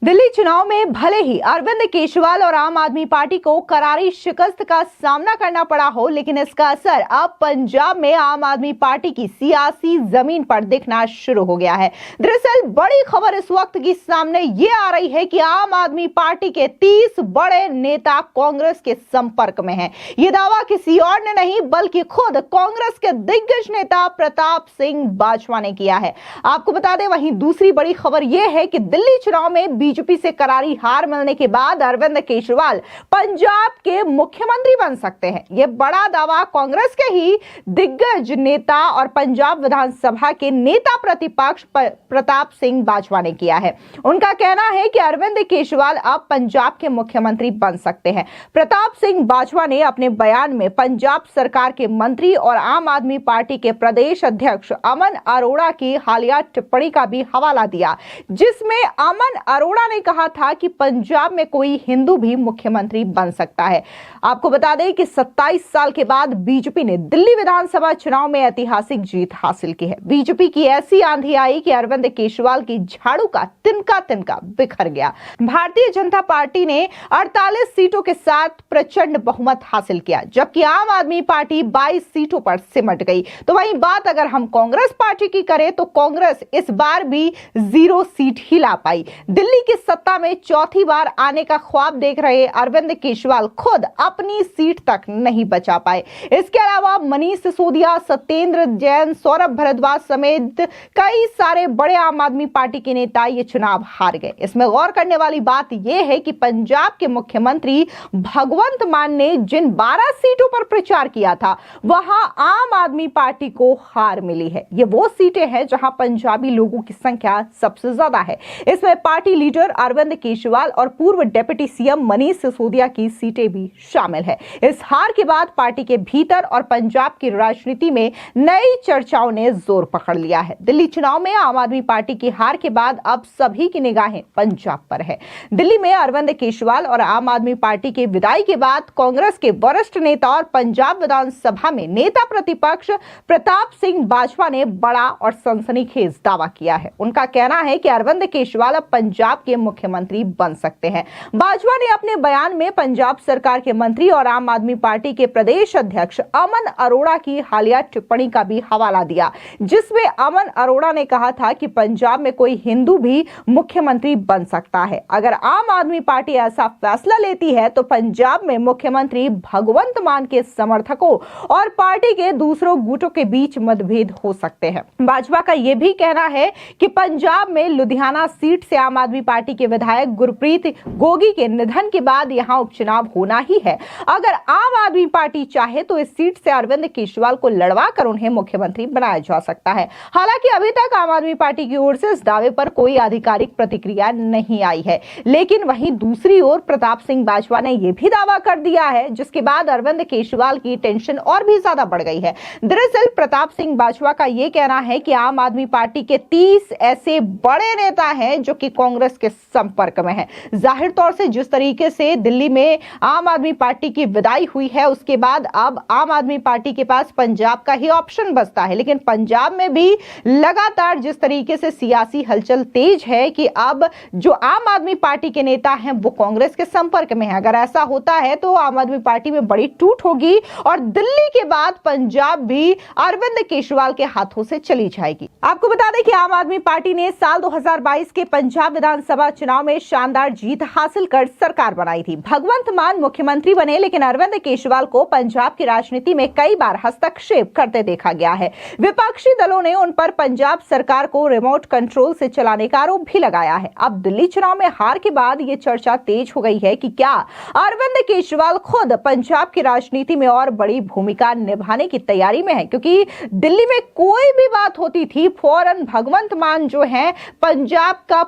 दिल्ली चुनाव में भले ही अरविंद केजरीवाल और आम आदमी पार्टी को करारी शिकस्त का सामना करना पड़ा हो, लेकिन इसका असर अब पंजाब में आम आदमी पार्टी की सियासी जमीन पर दिखना शुरू हो गया है। दरअसल बड़ी खबर इस वक्त की सामने ये आ रही है कि आम आदमी पार्टी के 30 बड़े नेता कांग्रेस के संपर्क में हैं। ये दावा किसी और ने नहीं बल्कि खुद कांग्रेस के दिग्गज नेता प्रताप सिंह बाजवा ने किया है। आपको बता दें, वहीं दूसरी बड़ी खबर यह है कि दिल्ली चुनाव में बीजेपी से करारी हार मिलने के बाद अरविंद केजरीवाल पंजाब के मुख्यमंत्री बन सकते हैं। यह बड़ा दावा कांग्रेस के ही दिग्गज नेता और पंजाब विधानसभा के नेता प्रतिपक्ष प्रताप सिंह बाजवा ने किया है। उनका कहना है कि अरविंद केजरीवाल अब पंजाब के मुख्यमंत्री बन सकते हैं। प्रताप सिंह बाजवा ने अपने बयान में पंजाब सरकार के मंत्री और आम आदमी पार्टी के प्रदेश अध्यक्ष अमन अरोड़ा की हालिया टिप्पणी का भी हवाला दिया, जिसमें अमन अरोड़ा ने कहा था कि पंजाब में कोई हिंदू भी मुख्यमंत्री बन सकता है। आपको बता दें कि 27 साल के बाद बीजेपी ने दिल्ली विधानसभा चुनाव में ऐतिहासिक जीत हासिल की है। बीजेपी की ऐसी आंधी आई कि अरविंद केजरीवाल की झाड़ू का तिनका तिनका बिखर गया। भारतीय जनता पार्टी ने 48 सीटों के साथ प्रचंड बहुमत हासिल किया, जबकि आम आदमी पार्टी 22 सीटों पर सिमट गई। तो वहीं बात अगर हम कांग्रेस पार्टी की करें तो कांग्रेस इस बार भी 0 सीट ही ला पाई। दिल्ली की सत्ता में चौथी बार आने का ख्वाब देख रहे अरविंद केजरीवाल खुद अपनी सीट तक नहीं बचा पाए। इसके अलावा मनीष सिसोदिया, सत्येंद्र जैन, सौरभ भारद्वाज समेत कई सारे बड़े आम आदमी पार्टी के नेता ये चुनाव हार गए। इसमें गौर करने वाली बात यह है कि पंजाब के मुख्यमंत्री भगवंत मान ने जिन 12 सीटों पर प्रचार किया था, वहां आम आदमी पार्टी को हार मिली है। ये वो सीटें हैं जहां पंजाबी लोगों की संख्या सबसे ज्यादा है। इसमें पार्टी लीडर अरविंद केजरीवाल और पूर्व डिप्टी सीएम मनीष सिसोदिया की सीटें भी शामिल है। इस हार के बाद पार्टी के भीतर और पंजाब की राजनीति में नई चर्चाओं ने जोर पकड़ लिया है। दिल्ली चुनाव में आम आदमी पार्टी की हार के बाद अब सभी की निगाहें पंजाब पर है। दिल्ली में अरविंद केजरीवाल और आम आदमी पार्टी के विदाई के बाद कांग्रेस के वरिष्ठ नेता और पंजाब विधानसभा में नेता प्रतिपक्ष प्रताप सिंह बाजवा ने बड़ा और सनसनीखेज दावा किया है। उनका कहना है कि अरविंद केजरीवाल अब पंजाब के मुख्यमंत्री बन सकते हैं। बाजवा ने अपने बयान में पंजाब सरकार के मंत्री और आम आदमी पार्टी के प्रदेश अध्यक्ष अमन अरोड़ा की हालिया टिप्पणी का भी हवाला दिया, जिसमें अमन अरोड़ा ने कहा था कि पंजाब में कोई हिंदू भी मुख्यमंत्री बन सकता है। अगर आम आदमी पार्टी ऐसा फैसला लेती है तो पंजाब में मुख्यमंत्री भगवंत मान के समर्थकों और पार्टी के दूसरों गुटों के बीच मतभेद हो सकते हैं। बाजवा का यह भी कहना है कि पंजाब में लुधियाना सीट से आम आदमी पार्टी के विधायक गुरप्रीत गोगी के निधन के बाद यहां उपचुनाव होना ही है। अगर आम आदमी पार्टी चाहे तो इस सीट से अरविंद केजरीवाल को लड़वा कर उन्हें मुख्यमंत्री बनाया जा सकता है। हालांकि अभी तक आम आदमी पार्टी की ओर से इस दावे पर कोई आधिकारिक प्रतिक्रिया नहीं आई है, लेकिन वहीं दूसरी ओर प्रताप सिंह बाजवा ने यह भी दावा कर दिया है, जिसके बाद अरविंद केजरीवाल की टेंशन और भी ज्यादा बढ़ गई है। दरअसल प्रताप सिंह बाजवा का यह कहना है कि आम आदमी पार्टी के 30 ऐसे बड़े नेता हैं जो कि कांग्रेस के संपर्क में है। जाहिर तौर से जिस तरीके से दिल्ली में आम आदमी पार्टी की विदाई हुई है, उसके बाद अब आम आदमी पार्टी के पास पंजाब का ही ऑप्शन बचता है। लेकिन पंजाब में भी लगातार जिस तरीके से सियासी हलचल तेज है कि अब जो आम आदमी पार्टी के नेता हैं वो कांग्रेस के संपर्क में है। अगर ऐसा होता है तो आम आदमी पार्टी में बड़ी टूट होगी और दिल्ली के बाद पंजाब भी अरविंद केजरीवाल के हाथों से चली जाएगी। आपको बता दें कि आम आदमी पार्टी ने साल 2022 के पंजाब विधानसभा चुनाव में शानदार जीत हासिल कर सरकार बनाई थी। भगवंत मान मुख्यमंत्री बने, लेकिन अरविंद केजरीवाल को पंजाब की राजनीति में कई बार हस्तक्षेप करते देखा गया है। विपक्षी दलों ने उन पर पंजाब सरकार को रिमोट कंट्रोल से चलाने का आरोप भी लगाया है। अब दिल्ली चुनाव में हार के बाद यह चर्चा तेज हो गई है कि क्या अरविंद केजरीवाल खुद पंजाब की राजनीति में और बड़ी भूमिका निभाने की तैयारी में है, क्योंकि दिल्ली में कोई भी बात होती थी फौरन भगवंत मान जो है पंजाब का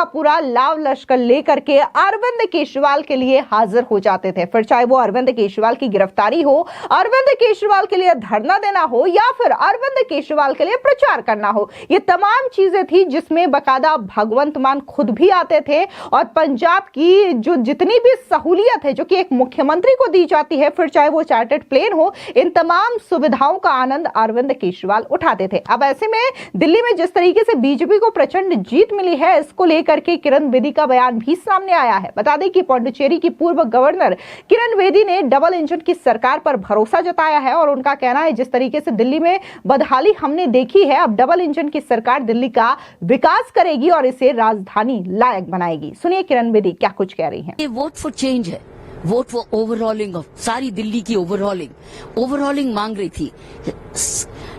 पूरा लाव लश्कर लेकर के अरविंद केजरीवाल के लिए हाजिर हो जाते थे। फिर चाहे वो अरविंद केजरीवाल की गिरफ्तारी हो, अरविंद केजरीवाल के लिए धरना देना हो या फिर अरविंद केजरीवाल के लिए प्रचार करना हो, ये तमाम चीजें थी जिसमें बकायदा भगवंत मान खुद भी आते थे और पंजाब की जो जितनी भी सहूलियत है जो कि एक मुख्यमंत्री को दी जाती है, फिर चाहे वो चार्टर्ड प्लेन हो, इन तमाम सुविधाओं का आनंद अरविंद केजरीवाल उठाते थे। अब ऐसे में दिल्ली में जिस तरीके से बीजेपी को प्रचंड जीत मिली है, इसको लेकर के किरण किरण बेदी का बयान भी सामने आया है। बता दें कि पौंडुचेरी की पूर्व गवर्नर किरण बेदी ने डबल इंजन की सरकार पर भरोसा जताया है और उनका कहना है जिस तरीके से दिल्ली में बदहाली हमने देखी है, अब डबल इंजन की सरकार दिल्ली का विकास करेगी और इसे राजधानी लायक बनाएगी। सुनिए किरण बेदी क्या कुछ कह रही हैं। ये वोट फॉर चेंज है, वोट फॉर ओवरऑलिंग ऑफ सारी दिल्ली की ओवरऑलिंग मांग रही थी,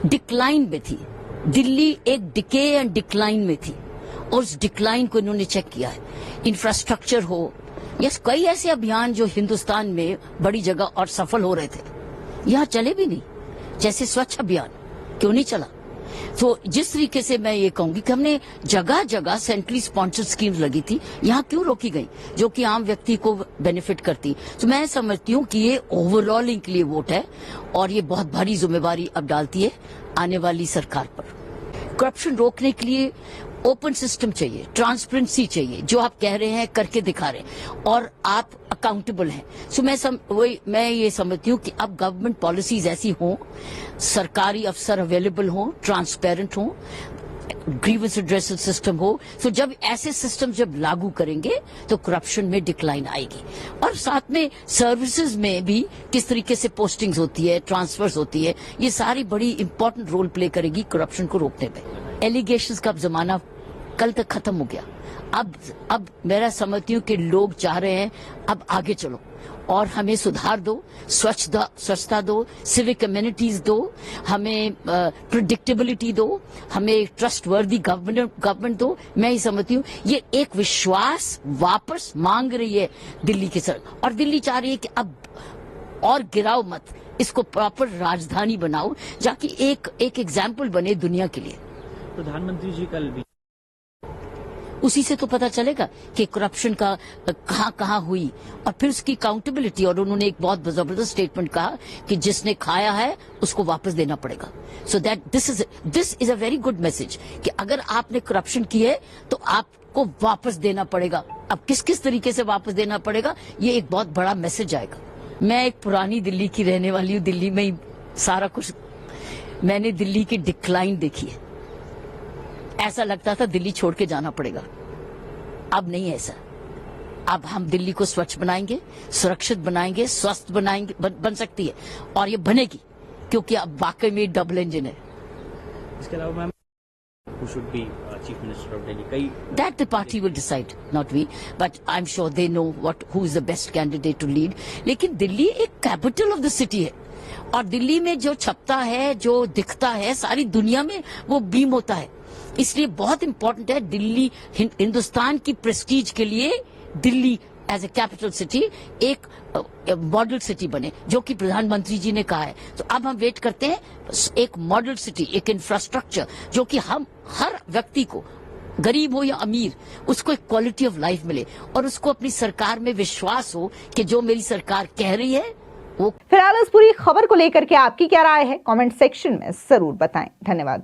डिक्लाइन में थी दिल्ली, एक डिके एंड डिक्लाइन में थी और उस डिक्लाइन को इन्होंने चेक किया है। इंफ्रास्ट्रक्चर हो, यस, कई ऐसे अभियान जो हिंदुस्तान में बड़ी जगह और सफल हो रहे थे, यहाँ चले भी नहीं, जैसे स्वच्छ अभियान क्यों नहीं चला। तो जिस तरीके से मैं ये कहूंगी कि हमने जगह जगह सेंट्रली स्पॉन्सर्ड स्कीम लगी थी, यहाँ क्यों रोकी गई, जो कि आम व्यक्ति को बेनिफिट करती। तो मैं समझती हूँ कि ये ओवरऑलिंग के लिए वोट है और ये बहुत भारी जिम्मेवारी अब डालती है आने वाली सरकार पर। करप्शन रोकने के लिए ओपन सिस्टम चाहिए, ट्रांसपेरेंसी चाहिए, जो आप कह रहे हैं करके दिखा रहे हैं और आप अकाउंटेबल हैं। सो मैं ये समझती हूँ कि अब गवर्नमेंट पॉलिसीज ऐसी हों, सरकारी अफसर अवेलेबल हों, ट्रांसपेरेंट हों, ग्रीवेंस रिड्रेसल सिस्टम हो। तो जब ऐसे सिस्टम जब लागू करेंगे तो करप्शन में डिक्लाइन आएगी और साथ में सर्विसेज में भी किस तरीके से पोस्टिंग्स होती है, ट्रांसफर्स होती है, ये सारी बड़ी इंपॉर्टेंट रोल प्ले करेगी करप्शन को रोकने में। एलिगेशंस का जमाना कल तक खत्म हो गया। अब मेरा समझती हूँ कि लोग चाह रहे हैं अब आगे चलो और हमें सुधार दो, स्वच्छता दो, सिविक कम्युनिटीज दो, हमें प्रिडिक्टेबिलिटी दो, हमें ट्रस्टवर्दी गवर्नमेंट दो। मैं ही समझती हूँ ये एक विश्वास वापस मांग रही है दिल्ली के सर, और दिल्ली चाह रही है कि अब और गिराओ मत, इसको प्रॉपर राजधानी बनाओ, जाकि एक एग्जाम्पल बने दुनिया के लिए। प्रधानमंत्री जी कल भी उसी से तो पता चलेगा कि करप्शन का कहां हुई और फिर उसकी अकाउंटेबिलिटी। और उन्होंने एक बहुत जबरदस्त स्टेटमेंट कहा कि जिसने खाया है उसको वापस देना पड़ेगा। So that this is a very good message कि अगर आपने करप्शन की है तो आपको वापस देना पड़ेगा। अब किस तरीके से वापस देना पड़ेगा, ये एक बहुत बड़ा मैसेज आएगा। मैं एक पुरानी दिल्ली की रहने वाली हूँ, दिल्ली में ही सारा कुछ, मैंने दिल्ली की डिक्लाइन देखी है। ऐसा लगता था दिल्ली छोड़ के जाना पड़ेगा, अब नहीं ऐसा। अब हम दिल्ली को स्वच्छ बनाएंगे, सुरक्षित बनाएंगे, स्वस्थ बनाएंगे, बन सकती है और ये बनेगी क्योंकि अब वाकई में डबल इंजन है। इसके अलावा ma'am who should be chief minister of Delhi? That the party will decide, not we, but I'm sure they know who is the best candidate to lead. लेकिन दिल्ली एक कैपिटल ऑफ द सिटी है और दिल्ली में जो छपता है, जो दिखता है, सारी दुनिया में वो बीम होता है। इसलिए बहुत इंपॉर्टेंट है दिल्ली, हिंदुस्तान की प्रेस्टीज के लिए Delhi as a capital city एक मॉडल सिटी बने, जो कि प्रधानमंत्री जी ने कहा है। तो अब हम वेट करते हैं एक मॉडल सिटी, एक इंफ्रास्ट्रक्चर जो कि हम हर व्यक्ति को, गरीब हो या अमीर, उसको एक क्वालिटी ऑफ लाइफ मिले और उसको अपनी सरकार में विश्वास हो कि जो मेरी सरकार कह रही है वो। फिलहाल इस पूरी खबर को लेकर के आपकी क्या राय है, कमेंट सेक्शन में जरूर बताएं। धन्यवाद।